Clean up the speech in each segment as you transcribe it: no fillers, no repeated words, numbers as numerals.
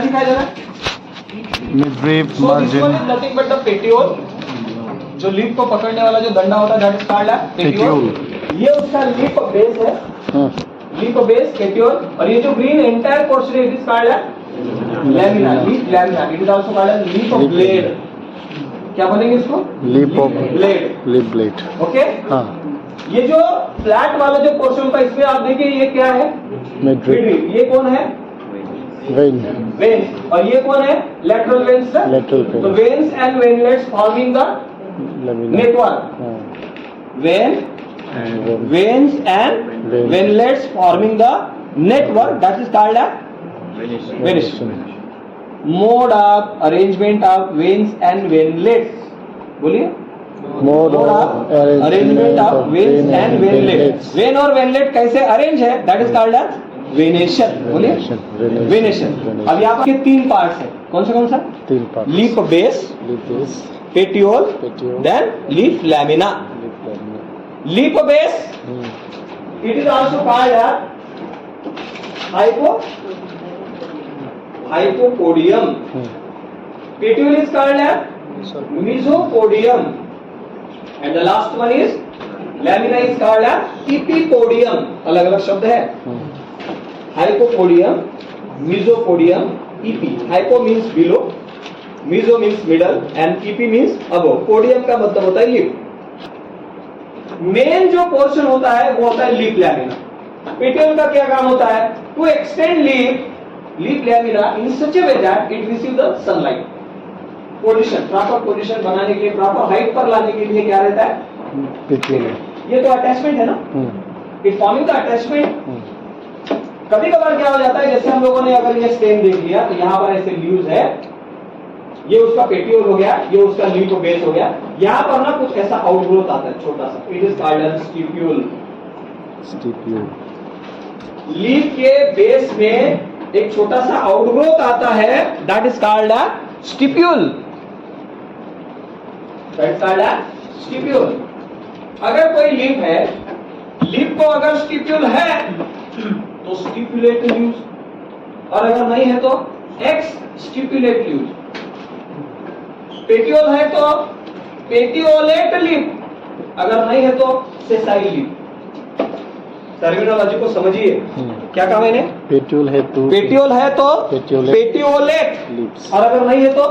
दिखाई दे रहा है? midrib So this margin one is nothing but the petiole, जो लीफ को पकड़ने वाला जो डंडा होता है that is called as petiole. ये उसका लीफ बेस है, लीफ बेस petiole, और ये जो green entire portion है it is called as lamina, leaf lamina. It is also called as leaf of blade. क्या बोलेंगे इसको? leaf of blade. leaf blade. Okay? हाँ ये जो फ्लैट वाला जो पोर्शन था इसमें आप देखिए ये क्या है? midrib ये कौन है? vein veins. और ये कौन है? Lateral veins. lateral तो vein veins and veinlets forming the lamina network. हाँ Veins and Vein. venlets forming the network that is called as venation. Mode of arrangement of veins and venlets. बोलिए. mode of arrangement of veins and venlets. Vein और venlet कैसे arrange है? That is called as venation. बोलिए. Venation. अब यहाँ पर तीन parts है. कौन सा? तीन part Leaf base, leaf base petiole, petiole then leaf lamina. leaf lamina Leaf base. It is also called as hypopodium. Petiole is called as mesopodium, and the last one is lamina is called as epipodium. अलग अलग शब्द है. Hypopodium, mesopodium, epi. Hypo means below, meso means middle, and epi means above. Podium का मतलब होता है leaf. Main जो portion होता है वो होता है लीफ लैमिना. पेटियोल का क्या काम होता है? To extend leaf lamina in such a way that it receive the sunlight. Position, proper position बनाने के लिए, प्रॉपर हाइट पर लाने के लिए क्या रहता है? petiole ये तो अटैचमेंट है ना. It forming the attachment. कभी कभार क्या हो जाता है, जैसे हम लोगों ने अगर ये स्टेम देख लिया तो यहाँ पर ऐसे लीव्स है, ये उसका पेटियोल हो गया, ये उसका लीफ बेस हो गया. यहाँ पर ना कुछ ऐसा आउटग्रोथ आता है छोटा सा. It is called as stipule. Leaf के बेस में एक छोटा सा आउटग्रोथ आता है, that is called as stipule. That is called as stipule. अगर कोई लीफ है, लीफ को अगर स्टिप्यूल है तो स्टिपुलेट लीव्स, और अगर नहीं है तो एक्स स्टिपुलेट लीव्स. पेटियोल है तो पेटियोलेट लीफ, अगर नहीं है तो सेसाइल लीफ. टर्मिनोलॉजी को समझिए. क्या कहा मैंने? petiole है तो पेटियोलेट, और अगर नहीं है तो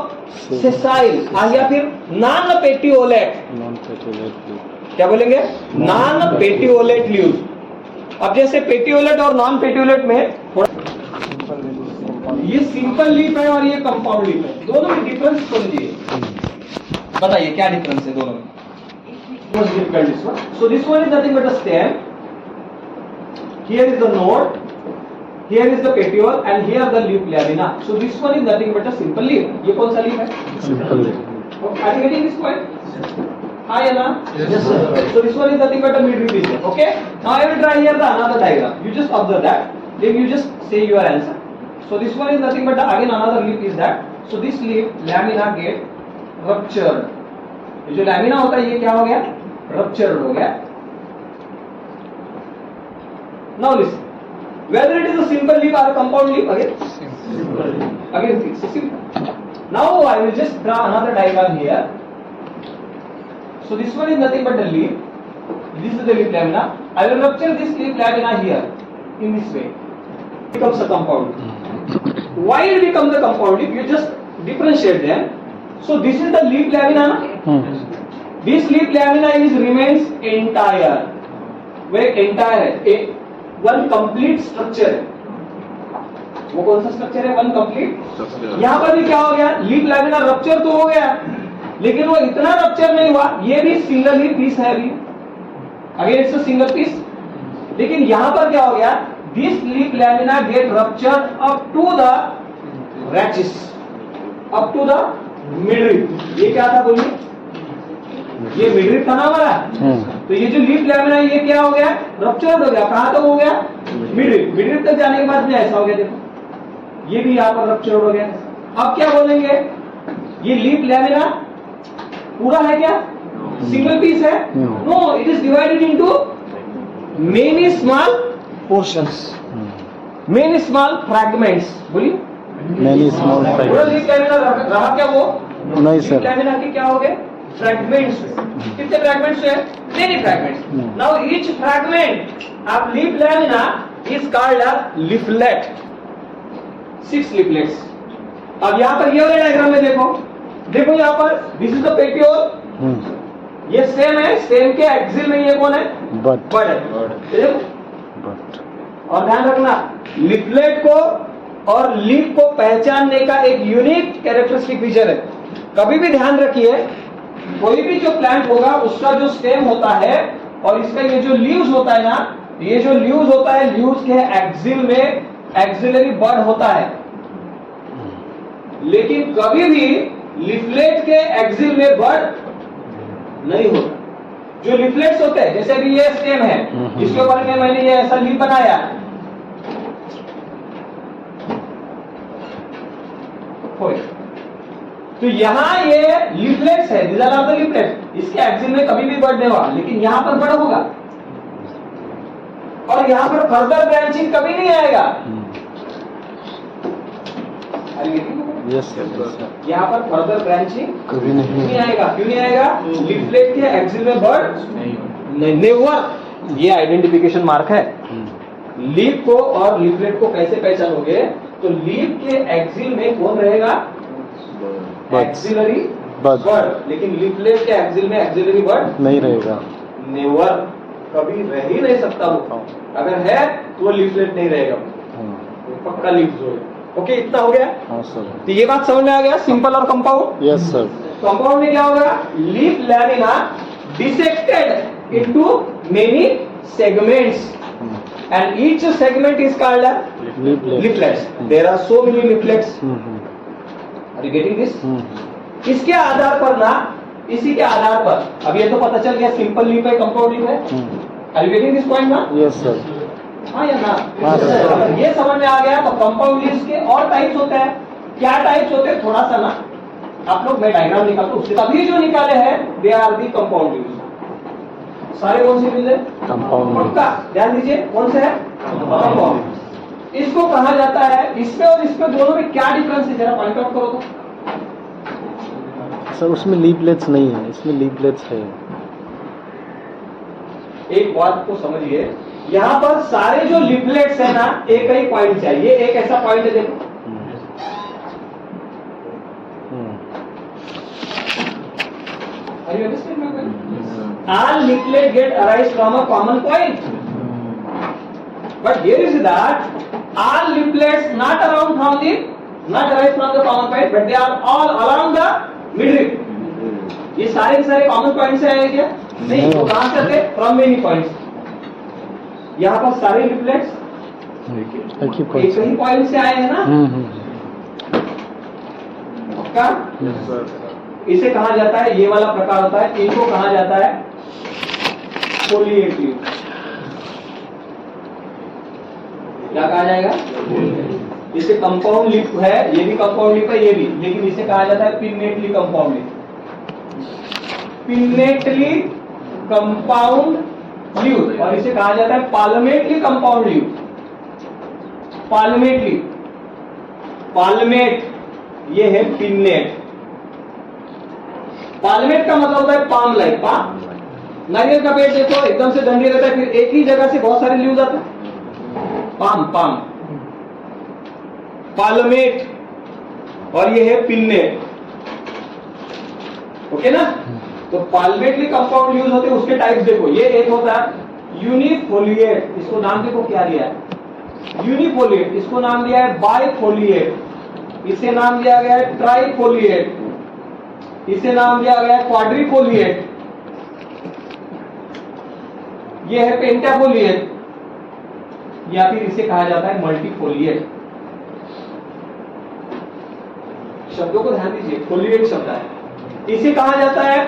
सेसाइल, या फिर non petiolate. non petiolate leaf क्या बोलेंगे? Non petiolate leaves. अब जैसे पेटियोलेट और नॉन पेटियोलेट में ये सिंपल लीफ है और ये कंपाउंड लीफ है. दोनों में डिफरेंस समझिए. बताइए क्या डिफरेंस है दोनों में? Most difficult this one. So this one is nothing but a stem. Here is the node, here is the petiole, and here the leaf lamina. So this one is nothing but a simple leaf. ये कौन सा leaf है? simple Okay, are you getting this point? Hi Anna. Yes sir. So this one is nothing but a midrib region. Okay. Now I will draw here the another diagram. You just observe that. Then you just say your answer. So this one is nothing but again another leaf is that. So this leaf lamina get ruptured. ये जो lamina होता है ये क्या हो गया? Ruptured हो गया. Now listen. Whether it is a simple leaf or a compound leaf, again simple. Again it's simple. Now I will just draw another diagram here. So this one is nothing but the leaf. This is the leaf lamina. I will rupture this leaf lamina here in this way. It becomes a compound leaf. Why it becomes the compound leaf? You just differentiate them. So this is the leaf lamina. This leaf lamina is remains entire. वह entire है. One complete structure है. वो कौन सा structure है? One complete. यहाँ पर भी क्या हो गया? लीफ लैमिना रप्चर तो हो गया, लेकिन वो इतना रप्चर नहीं हुआ. ये भी सिंगल ही पीस है अभी. Again it's a single piece. लेकिन यहाँ पर क्या हो गया? This leaf lamina get rupture up to the rachis, up to the midrib. ये क्या था बोलिए? ये मिडरिब था ना हमारा. तो ये जो लीफ लैमिना ये क्या हो गया? रप्चर्ड हो गया. कहाँ तक हो गया? मिडरिब. मिडरिब तक जाने के बाद में ऐसा हो गया. देखो ये भी यहाँ पर रप्चर्ड हो गया. अब क्या बोलेंगे? ये लीफ लैमिना पूरा है क्या? सिंगल पीस है? No, it is divided into many small portions, many small fragments. बोलिए Many small पूरा fragments. लीफ लैमिना रहा क्या वो? नहीं लीफ सर. लैमिना के क्या हो गए? फ्रैगमेंट्स। कितने फ्रैगमेंट्स है? Many fragments. Now each fragment of leaf lamina is called a leaflet. 6 leaflets. अब यहाँ पर ये वाले डायग्राम में देखो यहाँ पर दिस इज द पेटियोल, ये सेम है, सेम के एक्सिल में ये कौन है? But. बड है। देखो, But. और ध्यान रखना लीफलेट को और लीफ को पहचानने का एक यूनिक कैरेक्टरिस्टिक फीचर है। कभी भी ध्यान रखिए कोई भी जो प्लांट होगा उसका जो स्टेम होता है और इसका ये जो लीव्स होता है ना, ये जो लीव्स होता है, लीव्स के एक्सिल में एक्सिलरी बड होता है, लेकिन कभी भी लीफलेट के एक्सिल में बड नहीं होता। जो लीफलेट्स होते हैं जैसे भी ये स्टेम है, इसके ऊपर में मैंने ये ऐसा लीफ बनाया, तो यहाँ ये लीफलेट्स है, these are the leaflets। इसके एक्सिल में कभी भी बड नहीं होगा, लेकिन यहाँ पर बड होगा और यहाँ पर फर्दर ब्रांचिंग कभी नहीं आएगा। Yes sir. Yes sir. यहाँ पर फर्दर ब्रांचिंग कभी नहीं. नहीं आएगा। क्यों नहीं आएगा? लीफलेट के एक्सिल में बड नहीं हुआ। ये आइडेंटिफिकेशन मार्क है। लीफ को और लीफलेट को कैसे पहचानोगे? तो लीफ के एक्सिल में कौन रहेगा? Axillary Bud. बड। लेकिन लीफलेट के एक्सिल में एक्सिलरी बड नहीं रहेगा. नेवर, कभी रह ही नहीं सकता वो। अगर है तो वो लीफलेट नहीं रहेगा, वो पक्का लीफ जो है। ओके, इतना हो गया। हाँ सर. तो ये बात समझ में आ गया, सिंपल और कंपाउंड। Yes sir. कंपाउंड में क्या होगा? Leaf lamina dissected into many segments and each segment is called a leaflets. There are so many leaflets. Are you getting this? इसके आधार पर ना, इसी के आधार पर अब ये तो पता चल गया सिंपल लीफ है, कंपाउंड लीफ है। Are you getting this point ना? Yes sir. हाँ या ना? हाँ, sir. अगर ये समझ में आ गया तो कंपाउंड लीव्स के और टाइप्स होते हैं। क्या टाइप्स होते हैं थोड़ा सा ना आप लोग, मैं डायग्राम निकालता हूँ, अभी जो निकाले हैं they are the compound leaves. सारे कौन से लीव्स है? Compound. पक्का ध्यान दीजिए, कौन से है? कंपाउंड। इसको कहा जाता है, इसमें और इसमें दोनों में क्या डिफरेंस है जरा पॉइंट आउट करो तो। सर उसमें लीफलेट्स नहीं है, इसमें लीफलेट्स है. एक बात को समझिए, यहाँ पर सारे जो लीफलेट्स है ना एक ही पॉइंट है। ये एक ऐसा पॉइंट है, देखो Are you understand my point? All leaflet get arise from a common point. But here is that all leaflets not arise from the common point, but they are all along the midrib. ये सारे के सारे common point से आए क्या? नहीं, तो कहाँ से आते? From many points. यहाँ पर सारे रिफ्लेक्ट्स एक ही एक ही पॉइंट से आए हैं ना? पक्का? इसे कहा जाता है, ये वाला प्रकार होता है, इनको कहा जाता है फोलिएट लीफ। क्या कहा जाएगा? इसे कंपाउंड लीफ है, ये भी कंपाउंड लीफ है, ये भी, लेकिन इसे कहा जाता है pinnately compound leaf. Pinnately compound leaf, और इसे कहा जाता है पाल्मेटली कंपाउंड लीफ। पाल्मेटली, पाल्मेट ये है पिन्नेट। पाल्मेट का मतलब होता है पाम लाइक। पाम, नारियल का पेड़ देखो एकदम से डंडी रहता है, फिर एक ही जगह से बहुत सारे लीव्स आते हैं। पाम, पाम, पाल्मेट, और ये है पिन्नेट। ओके ना? तो पाल्मेटली कंपाउंड लीव्स होते हैं, उसके टाइप्स देखो। ये एक होता है यूनिफोलिएट, इसको नाम देखो क्या दिया है, यूनिफोलिएट। इसको नाम दिया है बाइफोलिएट, इसे नाम दिया गया है ट्राइफोलिएट, इसे नाम दिया गया है क्वाड्रिफोलिएट, ये है पेंटाफोलिएट, या फिर इसे कहा जाता है मल्टीफोलिएट। शब्दों को ध्यान दीजिए, फोलिएट शब्द है। इसे कहा जाता है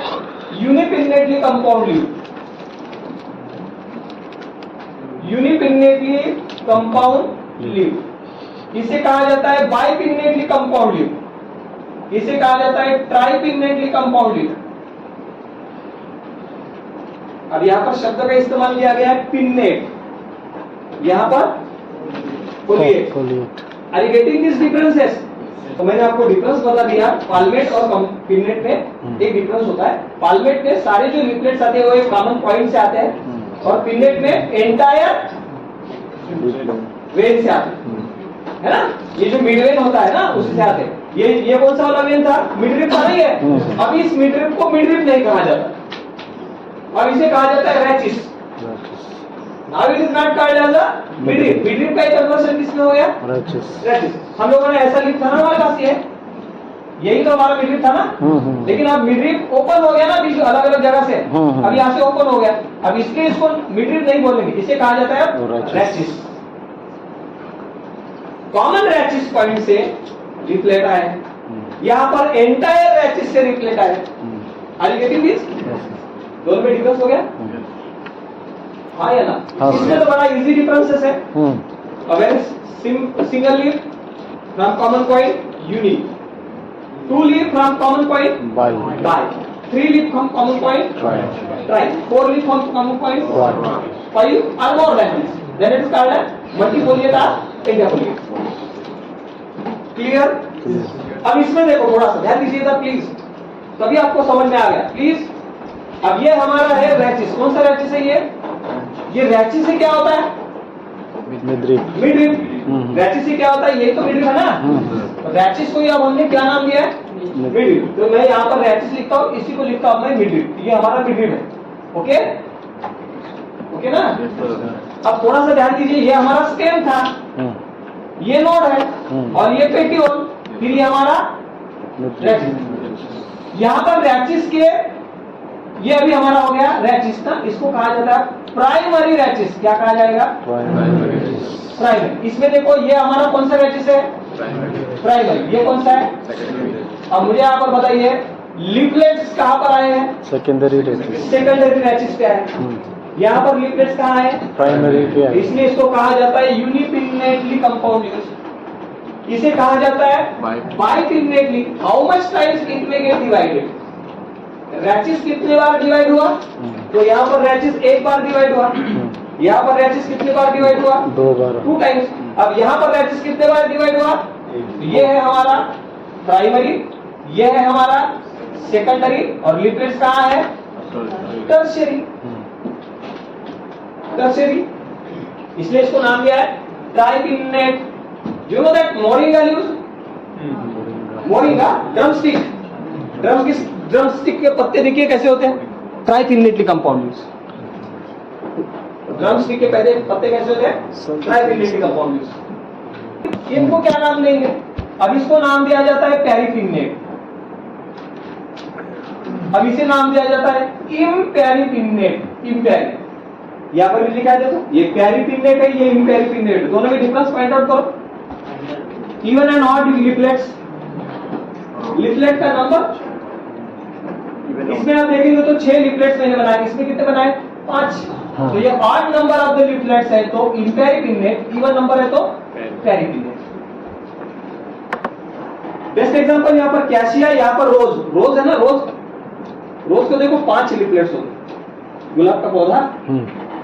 यूनिपिन्नेटली कंपाउंड लीफ, यूनिपिन्नेटली कंपाउंड लीफ। इसे कहा जाता है बाइपिन्नेटली कंपाउंड लीफ, इसे कहा जाता है ट्राइपिन्नेटली कंपाउंड लीफ। अब यहां पर शब्द का इस्तेमाल किया गया है पिन्नेट, यहां पर folate. Folate. Are you getting these differences? तो मैंने आपको डिफरेंस बता दिया, पालमेट और पिननेट में एक डिफरेंस होता है। पालमेट में सारे जो लिपलेट्स आते हैं वो एक कॉमन पॉइंट से आते हैं, और पिननेट में एंटायर वेन से आते हैं, है ना। ये जो मिड वेन होता है ना उसी से आते हैं। ये कौन सा वाला वेन था? मिडरिप था नहीं है। अब इस मिडरिप को मिडरिप नहीं कहा जाता, अब इसे कहा जाता है rachis. Now it is not called as a midrib. Midrib का एक कन्वर्शन किसमें हो गया? रैचिस। हम लोगों ने ऐसा लिखा ना हमारे पास, यही तो हमारा मिडरिब था ना। लेकिन अब मिडरिब ओपन हो गया ना बीच अलग अलग जगह से, अब यहाँ से ओपन हो गया, अब इसलिए इसको मिडरिब नहीं बोलेंगे, इसे कहा जाता है रैचिस। कॉमन रैचिस पॉइंट से रिप्लेट आए, यहाँ पर एंटायर रैचिस से रिप्लेट आए। Are you getting this? दोनों में डिफरेंस हो गया, हाँ या ना? इसमें तो बड़ा इजी डिफरेंसेस है। अगर single leaf from common point unique, 2 leaf from common point by, 3 leaf from common point try, 4 leaf from common point 5 or more than this, then it is called as multifoliate or pentafoliate. Clear? अब इसमें देखो थोड़ा सा ध्यान दीजिएगा please, तभी आपको समझ में आ गया प्लीज। अब ये हमारा है रैचिस, कौन सा रैचिस है ये रैचिस से क्या होता है? मिडरिब। रैचिस से क्या होता है? यही तो मिडरिब है ना। रैचिस को अब हमने क्या नाम दिया है? मिडरिब। तो मैं यहाँ पर रैचिस लिखता हूँ, इसी को लिखता हूँ मैं मिडरिब। ये हमारा मिडरिब है, ओके ओके ना। अब थोड़ा सा ध्यान दीजिए, ये हमारा स्टेम था, ये नोड है, और ये पेटियोल, फिर ये हमारा रैचिस। यहाँ पर रैचिस के ये अभी हमारा हो गया रैचिस ना, इसको कहा जाता है प्राइमरी रैचिस। क्या कहा जाएगा? प्राइमरी। इसमें देखो ये हमारा कौन सा रैचिस है? प्राइमरी। ये कौन सा है? अब मुझे यहाँ पर बताइए लिपलेट्स कहाँ पर आए हैं? Secondary rachis. सेकेंडरी रैचिस पे है। यहाँ पर लिपलेट्स कहाँ है? प्राइमरी पे है। इसलिए इसको कहा जाता है यूनिपिनेटली कंपाउंड। इसे कहा जाता है बाइपिनेटली। हाउ मच टाइम्स इट में गेट डिवाइडेड? रैचिस कितने बार डिवाइड हुआ? तो यहाँ पर रैचिस एक बार डिवाइड हुआ, यहाँ पर रैचिस कितने बार डिवाइड हुआ? 2 बार, 2 टाइम्स। अब यहाँ पर रैचिस कितने बार डिवाइड हुआ? ये है हमारा प्राइमरी, ये है हमारा सेकेंडरी, और लिपलेट्स कहाँ है? टर्शियरी। टर्शियरी, इसलिए इसको नाम दिया है tripinnate. You know that moringa leaves? Moringa drumstick, drumstick के पत्ते देखिए कैसे होते हैं, ट्राइपिनेटली कंपाउंड लीव्स। ड्रमस्टिक के पत्ते कैसे होते हैं? ट्राइपिनेटली कंपाउंड लीव्स। इनको क्या नाम देंगे? अब इसको नाम दिया जाता है पेरिपिनेट, अब इसे नाम दिया जाता है इम्पेरिपिनेट। इम्पेरी यहाँ पर भी लिखा है, देखो ये पेरिपिनेट है, ये इम्पेरिपिनेट, दोनों में डिफरेंस फाइंड आउट करो। इवन एंड ऑड लिपलेट्स, लिपलेट का नंबर इसमें आप देखेंगे तो 6 लिपलेट्स मैंने बनाए, इसमें कितने बनाए? 5। तो ये ऑड नंबर ऑफ द लिपलेट्स है तो इम्पेरिपिनेट, इवन नंबर है तो पेरिपिनेट। बेस्ट एग्जांपल यहाँ पर कैशिया, यहाँ पर रोज। रोज है ना, रोज को देखो 5 लिपलेट्स होते, गुलाब का पौधा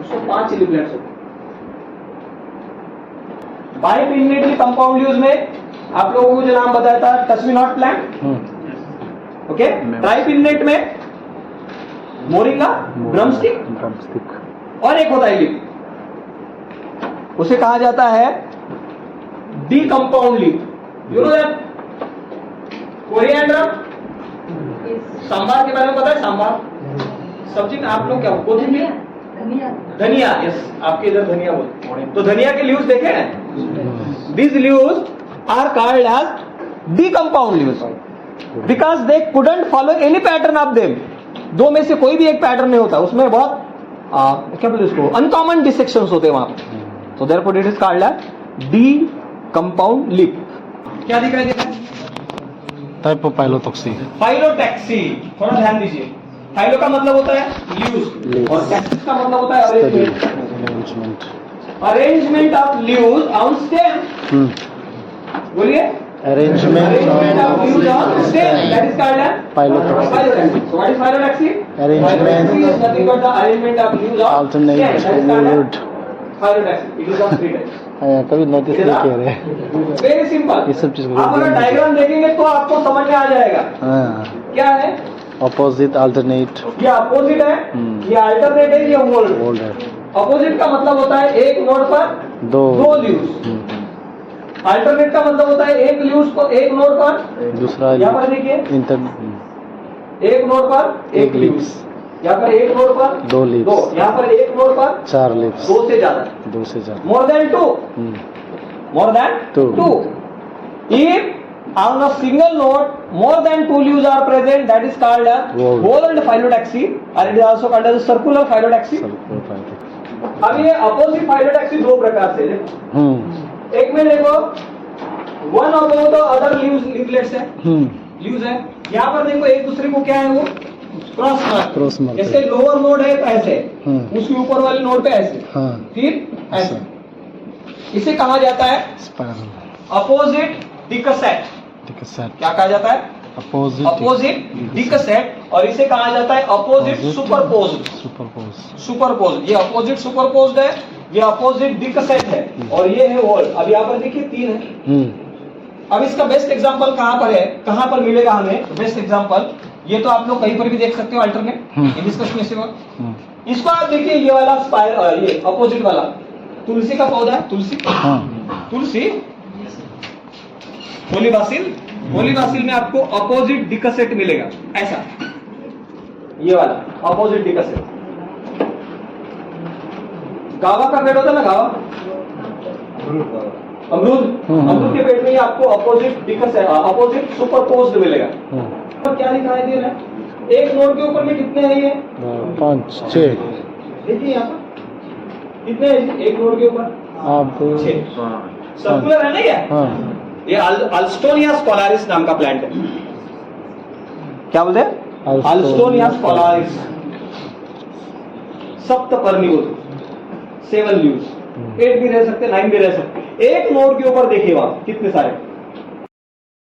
उसको 5 लिपलेट्स होते। बाइपिनेटली कंपाउंड लीव्स में आप लोगों को जो नाम बताया था, touch me not plant, okay. Tripinnate में मोरिंगा, ड्रमस्टिक, और एक होता है लीफ, उसे कहा जाता है D compound leaf. You know that coriander, sambar के बारे में पता है? सांबार सब्जी में आप लोग क्या कोथिंबीर, धनिया, यस आपके इधर धनिया बोलते। तो धनिया के लीव्स देखे हैं? These leaves are called as decompound leaves because they couldn't follow any pattern of them. दो में से कोई भी एक पैटर्न नहीं होता, उसमें बहुत क्या बोलते उसको, अनकॉमन डिसेक्शंस होते हैं वहां पे। तो therefore it is called as decompound leaf. क्या दिखाई देता है? Type of पाइलोटॉक्सी। फाइलोटैक्सी, थोड़ा ध्यान दीजिए। फाइलो का मतलब होता है लीव्स, और टैक्सिस का मतलब होता है arrangement. Arrangement of leaves on stem. बोलिए, arrangement of leaves on stem, that is called phyllotaxy. So what is phyllotaxy? Arrangement is nothing but the arrangement of leaves on stem, that is called phylotaxy. It is of 3 types. कभी notice It is नहीं किया a- रहे। Very simple. ये सब चीज़ को आप अगर ध्यान डायग्राम देखेंगे तो आपको समझ में आ जाएगा हाँ, क्या है। ऑपोजिट अल्टरनेट ये अपोजिट है, ये अल्टरनेट है, ये वोल्ट। ओल्ड है, अपोजिट का मतलब होता है एक नोड पर दो दो ल्यूज। अल्टरनेट का मतलब होता है एक ल्यूज को एक नोड पर, दूसरा यहाँ पर देखिए इंटर एक नोड पर एक एक ल्यूज, लिप्स, यहाँ पर एक नोड पर दो लिप्स, दो, यहाँ पर एक नोड पर 4 लिप्स, दो से ज्यादा, 2 से ज्यादा। More than two, more than Two. 2. If on a single node more than 2 leaves are present, that is called a Whorled. whorled phylotaxy, or it is also called as a circular phylotaxy. अब ये opposite phylotaxy दो प्रकार से है। एक में देखो one above the other लीवलेट्स है, लीव्स है। यहाँ पर देखो एक दूसरे को क्या है वो क्रॉस मार्क। जैसे लोअर नोड है तो ऐसे, उसके ऊपर वाले नोड पे ऐसे, फिर ऐसे। इसे कहा जाता है अपोजिट डिकसेट। क्या कहा जाता है? Opposite decussate. और इसे कहा जाता है अपोजिट सुपरपोज। सुपरपोज, ये अपोजिट सुपरपोज्ड है, ये अपोजिट डिकसेट है, और ये है वोल्ट। अब यहाँ पर देखिए 3 है। अब इसका बेस्ट एग्जांपल कहाँ पर है, कहाँ पर मिलेगा हमें बेस्ट एग्जांपल? ये तो आप लोग कहीं पर भी देख सकते हो अल्टरनेट, ये डिस्कस में से इसको आप देखिए, ये वाला ये अपोजिट वाला तुलसी का पौधा है, तुलसी तुलसी पोलीबासिल में आपको अपोजिट डिकसेट मिलेगा ऐसा, ये वाला अपोजिट डिकसेट। गावा का पेड़ होता है ना, गावा अमरूद के पेड़ में आपको अपोजिट डिकसेट, अपोजिट सुपरपोज्ड मिलेगा। तो क्या दिखाई दे रहा है? एक नोड के ऊपर में कितने हैं ये? 5 6। देखिए यहाँ पर कितने हैं एक नोड के ऊपर? आप 6। सर्कुलर है ना ये अल्स्टोनिया स्कोलारिस नाम का प्लांट है। क्या बोलते हैं? अल्स्टोनिया स्कोलारिस। सप्तपर्णियुक्त, 7 लीव्स, 8 भी रह सकते, 9 भी रह सकते। एक नोड के ऊपर देखिए वहां कितने सारे